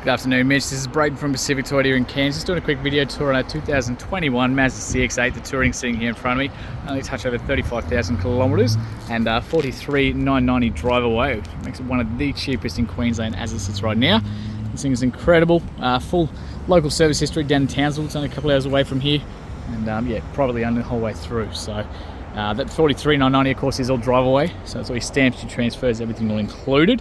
Good afternoon, Mitch. This is Braden from Pacific Toyota here in Cairns. Just doing a quick video tour on our 2021 Mazda CX-8, the Touring, sitting here in front of me. Only touch over 35,000 kilometres and 43,990 drive away, which makes it one of the cheapest in Queensland as it sits right now. This thing is incredible. Full local service history down in Townsville. It's only a couple of hours away from here, and yeah, privately owned the whole way through. So that 43,990, of course, is all drive away. So it's all your stamps, your transfers, everything all included,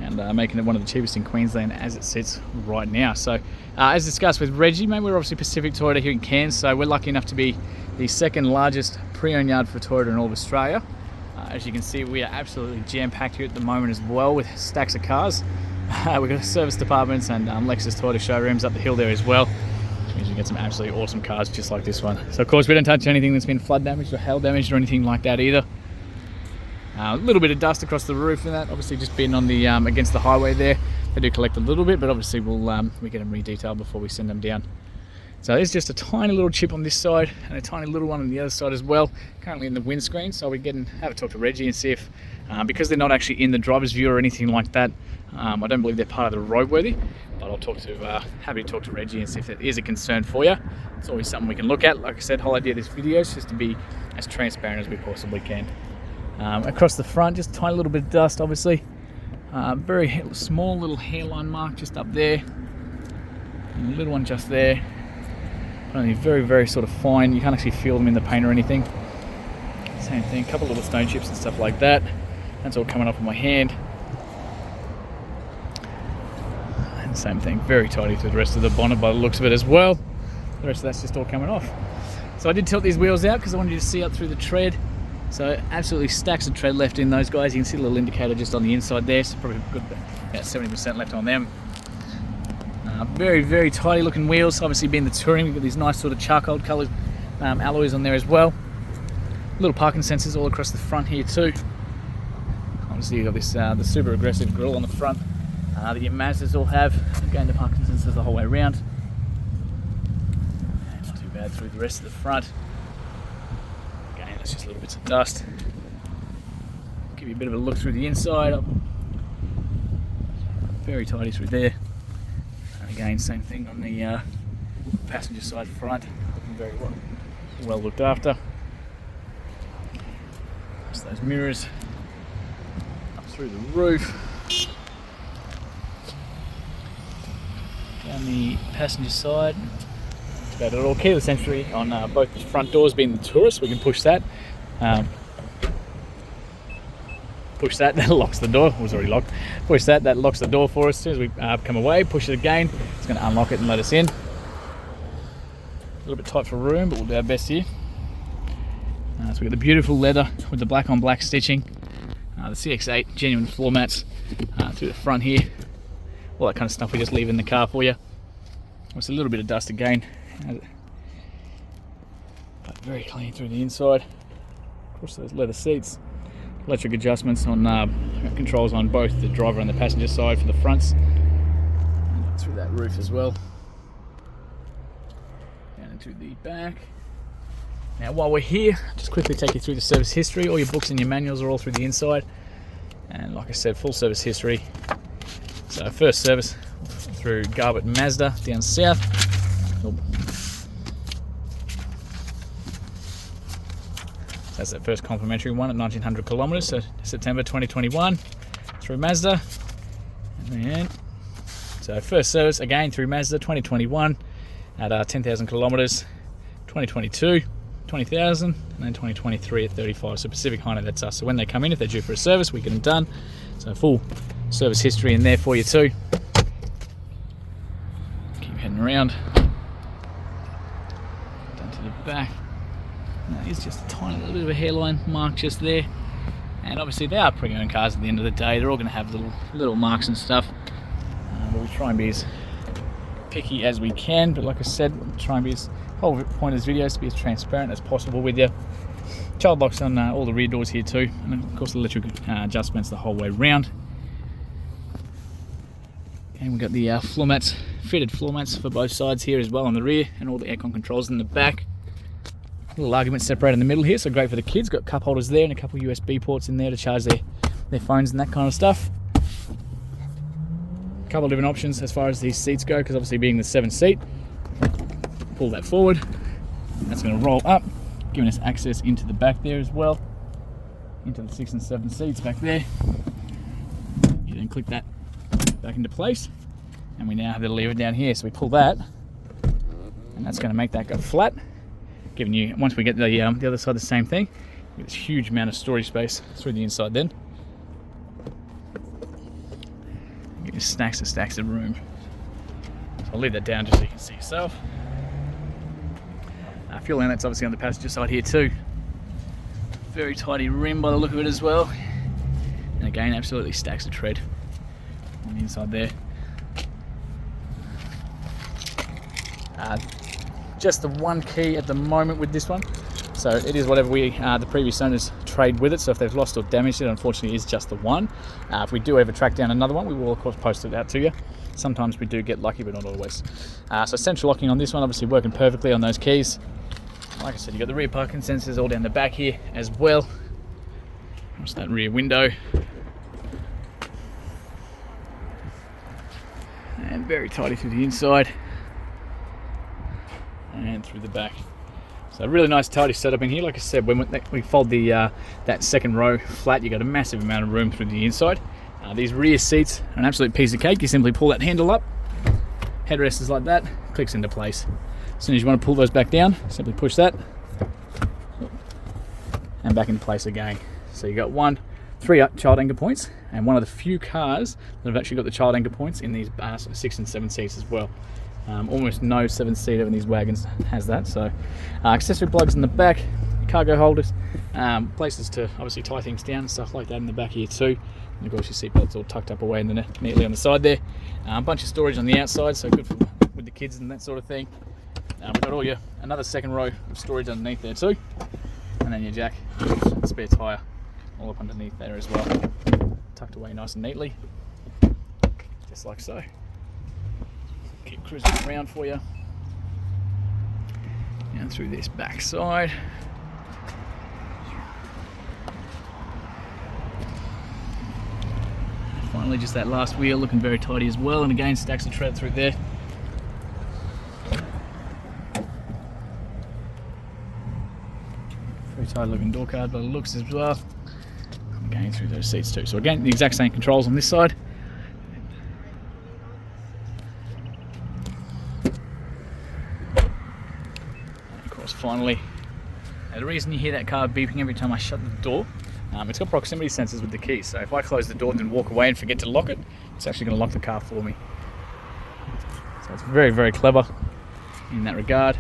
and making it one of the cheapest in Queensland as it sits right now. So as discussed with Reggie, mate, we're obviously Pacific Toyota here in Cairns, so we're lucky enough to be the second largest pre-owned yard for Toyota in all of Australia. As you can see, we are absolutely jam-packed here at the moment as well, with stacks of cars. We've got service departments and Lexus Toyota showrooms up the hill there as well, which means you get some absolutely awesome cars just like this one. So of course we don't touch anything that's been flood damaged or hail damaged or anything like that either. A little bit of dust across the roof and that, obviously just being on the against the highway there. They do collect a little bit, but obviously we get them re-detailed before we send them down. So there's just a tiny little chip on this side and a tiny little one on the other side as well, currently in the windscreen. So we have a talk to Reggie and see if, because they're not actually in the driver's view or anything like that, I don't believe they're part of the roadworthy, but I'll happy to talk to Reggie and see if it is a concern for you. It's always something we can look at. Like I said, whole idea of this video is just to be as transparent as we possibly can. Across the front, just a tiny little bit of dust, obviously. Very small little hairline mark just up there. And a little one just there. But only very, very sort of fine. You can't actually feel them in the paint or anything. Same thing, a couple of little stone chips and stuff like that. That's all coming off of my hand. And same thing, very tidy through the rest of the bonnet by the looks of it as well. The rest of that's just all coming off. So I did tilt these wheels out because I wanted you to see up through the tread. So absolutely stacks of tread left in those guys. You can see a little indicator just on the inside there, so probably good, about 70% left on them. Very, very tidy looking wheels. Obviously being the Touring, we've got these nice sort of charcoal coloured alloys on there as well. Little parking sensors all across the front here too. Obviously you've got this the super aggressive grille on the front that your Mazdas all have. Again, the parking sensors the whole way around. And not too bad through the rest of the front. It's just little bits of dust. Give you a bit of a look through the inside. Very tidy through there. And again, same thing on the passenger side front. Looking very well looked after. Just those mirrors up through the roof. Down the passenger side. About it all. Keyless entry on both the front doors, being the Tourist, we can push that. Push that, that locks the door. It was already locked. Push that, that locks the door for us. As soon as we come away, push it again, it's going to unlock it and let us in. A little bit tight for room, but we'll do our best here. So we've got the beautiful leather with the black on black stitching. The CX-8 genuine floor mats through the front here. All that kind of stuff we just leave in the car for you. It's a little bit of dust again. But very clean through the inside. Of course, those leather seats, electric adjustments on controls on both the driver and the passenger side for the fronts, and through that roof as well, down into the back. Now while we're here, I'll just quickly take you through the service history. All your books and your manuals are all through the inside, and like I said, full service history. So first service through Garbutt Mazda down south. That's that first complimentary one at 1900 kilometres, so September 2021 through Mazda. And then, so first service again through Mazda 2021 at 10,000 kilometres, 2022 20,000, and then 2023 at 35. So Pacific Hino, that's us. So when they come in, if they're due for a service, we get them done. So full service history in there for you too. Keep heading around down to the back. It's just a tiny little bit of a hairline mark just there, and obviously they are pre-owned cars at the end of the day. They're all going to have little marks and stuff, but we try and be as picky as we can. But like I said, we'll try and be whole point of this video is to be as transparent as possible with you. Child locks on all the rear doors here too, and then of course the electric adjustments the whole way round. And we've got the floor mats, fitted floor mats for both sides here as well on the rear, and all the aircon controls in the back. Little argument separator in the middle here, so great for the kids. Got cup holders there and a couple USB ports in there to charge their phones and that kind of stuff. couple of different options as far as these seats go, because obviously being the 7 seat, pull that forward, that's going to roll up, giving us access into the back there as well, into the 6 and 7 seats back there. You then click that back into place, and we now have the lever down here, so we pull that, and that's going to make that go flat, giving you, once we get the other side, the same thing, we get this huge amount of storage space through the inside then. You get stacks and stacks of room. So I'll leave that down just so you can see yourself. Fuel inlet's obviously on the passenger side here too. Very tidy rim by the look of it as well. And again, absolutely stacks of tread on the inside there. Just the one key at the moment with this one. So it is whatever the previous owners trade with it. So if they've lost or damaged it, unfortunately it is just the one. If we do ever track down another one, we will of course post it out to you. Sometimes we do get lucky, but not always. So central locking on this one, obviously working perfectly on those keys. Like I said, you've got the rear parking sensors all down the back here as well. That's that rear window. And very tidy through the inside. And through the back. So really nice tidy setup in here. Like I said, when we fold the that second row flat, you got a massive amount of room through the inside. These rear seats are an absolute piece of cake. You simply pull that handle up, headrest is like that, clicks into place. As soon as you want to pull those back down, simply push that and back into place again. So you got 3 child anchor points, and one of the few cars that have actually got the child anchor points in these 6 and 7 seats as well. Almost no 7-seater in these wagons has that. So accessory plugs in the back, cargo holders, places to obviously tie things down and stuff like that in the back here too. And of course your seatbelt's all tucked up away in the neatly on the side there. A bunch of storage on the outside, so good for with the kids and that sort of thing. We've got another second row of storage underneath there too, and then your jack, spare tyre, all up underneath there as well, tucked away nice and neatly, just like so. Keep cruising around for you, and through this back side. Finally, just that last wheel looking very tidy as well, and again stacks of tread through there. Very tight looking door card by the looks as well. Again through those seats too. So again, the exact same controls on this side. And of course, finally, the reason you hear that car beeping every time I shut the door, it's got proximity sensors with the keys. So if I close the door and then walk away and forget to lock it, it's actually going to lock the car for me. So it's very, very clever in that regard.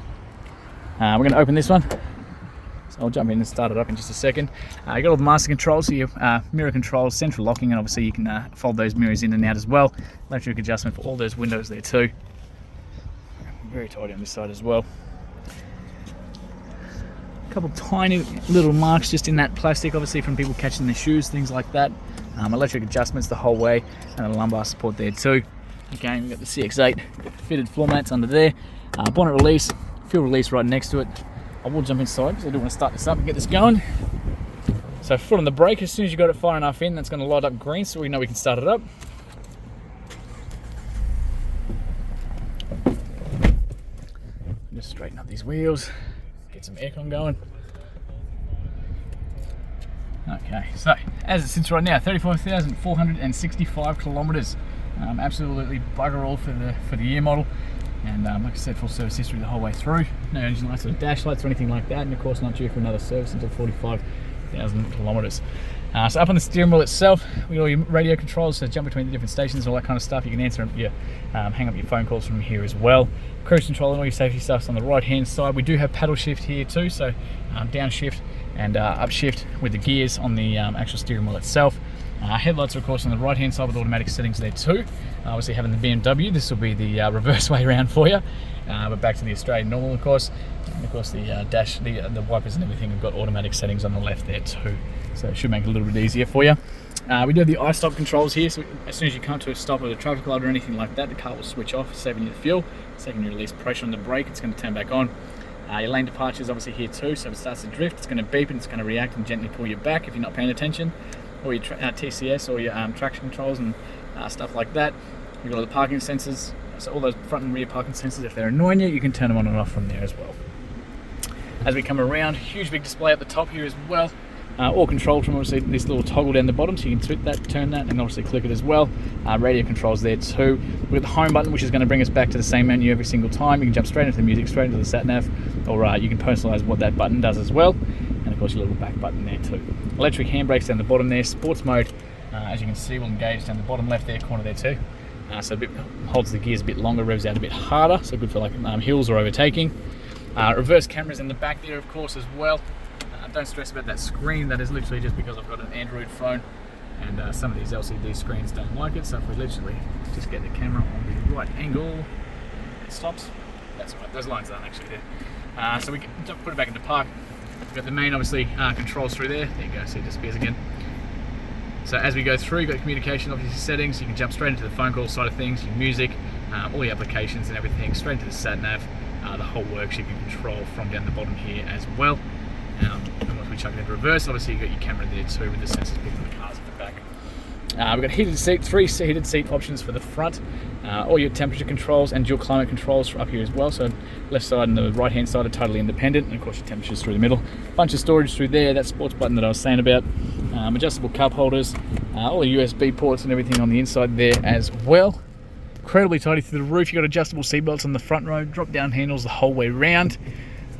We're going to open this one. So I'll jump in and start it up in just a second. You got all the master controls, so your mirror controls, central locking, and obviously you can fold those mirrors in and out as well. Electric adjustment for all those windows there too. Very tidy on this side as well. A couple tiny little marks just in that plastic, obviously from people catching their shoes, things like that. Electric adjustments the whole way, and a lumbar support there too. Again, we've got the CX-8 fitted floor mats under there. Bonnet release, fuel release right next to it. I will jump inside because I do want to start this up and get this going. So foot on the brake, as soon as you got it far enough in, that's going to light up green so we know we can start it up. Just straighten up these wheels, get some aircon going. Okay, so as it sits right now, 35,465 kilometres. Absolutely bugger all for the year model. And like I said, full service history the whole way through. No engine lights or dash lights or anything like that, and of course not due for another service until 45,000 kilometres. So up on the steering wheel itself, we got all your radio controls, so jump between the different stations, all that kind of stuff. You can answer your, hang up your phone calls from here as well. Cruise control and all your safety stuff's on the right hand side. We do have paddle shift here too, so downshift and upshift with the gears on the actual steering wheel itself. Headlights are of course on the right hand side with automatic settings there too. Obviously having the BMW, this will be the reverse way around for you, but back to the Australian normal of course. And of course the dash, the wipers and everything have got automatic settings on the left there too, so it should make it a little bit easier for you. We do have the i-stop controls here, so as soon as you come to a stop with a traffic light or anything like that, the car will switch off, saving you the fuel. Second you release pressure on the brake, it's going to turn back on. Your lane departure is obviously here too, so if it starts to drift, it's going to beep and it's going to react and gently pull you back if you're not paying attention. Or your TCS or your traction controls and stuff like that. We've got all the parking sensors, so all those front and rear parking sensors, if they're annoying you, you can turn them on and off from there as well. As we come around, huge big display at the top here as well. All controlled from obviously this little toggle down the bottom, so you can switch that, turn that, and obviously click it as well. Radio controls there too. We've got the home button, which is going to bring us back to the same menu every single time. You can jump straight into the music, straight into the sat nav, or you can personalize what that button does as well. And of course your little back button there too. Electric handbrakes down the bottom there. Sports mode, as you can see, will engage down the bottom left there corner there too. So holds the gears a bit longer, revs out a bit harder, so good for like hills or overtaking. Reverse cameras in the back there, of course, as well. Don't stress about that screen. That is literally just because I've got an Android phone, and some of these LCD screens don't like it. So if we literally just get the camera on the right angle, it stops. That's all right. Those lines aren't actually there. So we can put it back into park. We've got the main, obviously, controls through there. There you go. See, it disappears again. So as we go through, you've got communication, obviously settings. You can jump straight into the phone call side of things, your music, all the applications and everything, straight into the sat nav. The whole works you can control from down the bottom here as well. And once we chuck it into reverse, obviously you've got your camera there too with the sensors picking the cars at the back. We've got heated seat, 3 heated seat options for the front, all your temperature controls and dual climate controls are up here as well. So left side and the right hand side are totally independent, and of course your temperatures through the middle. Bunch of storage through there, that sports button that I was saying about, adjustable cup holders, all the USB ports and everything on the inside there as well. Incredibly tidy through the roof. You've got adjustable seat belts on the front row, drop down handles the whole way round.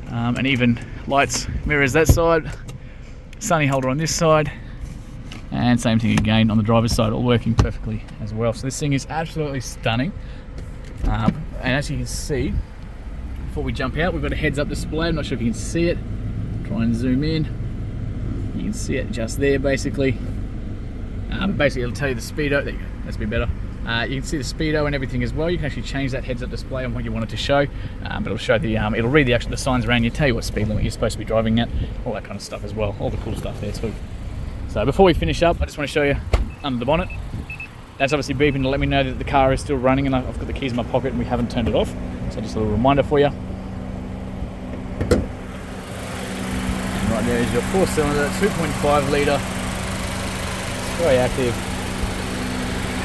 And even lights, mirrors that side, sunny holder on this side, and same thing again on the driver's side, all working perfectly as well. So this thing is absolutely stunning. And as you can see, before we jump out, we've got a heads-up display. I'm not sure if you can see it. Try and zoom in. You can see it just there, basically. Basically, it'll tell you the speedo. There you go. That's a bit better. You can see the speedo and everything as well. You can actually change that heads-up display on what you want it to show, but it'll show the it'll read the signs around you, tell you what speed limit you're supposed to be driving at, all that kind of stuff as well. All the cool stuff there too. So before we finish up, I just want to show you under the bonnet. That's obviously beeping to let me know that the car is still running, and I've got the keys in my pocket and we haven't turned it off. So just a little reminder for you. And right there is your 4-cylinder, 2.5 litre, very active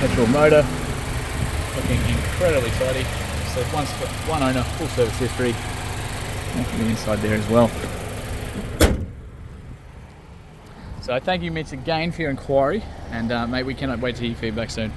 petrol motor, looking incredibly tidy. So one owner, full service history, and from the inside there as well. So thank you, Mitch, again for your inquiry, and mate, we cannot wait to hear your feedback soon.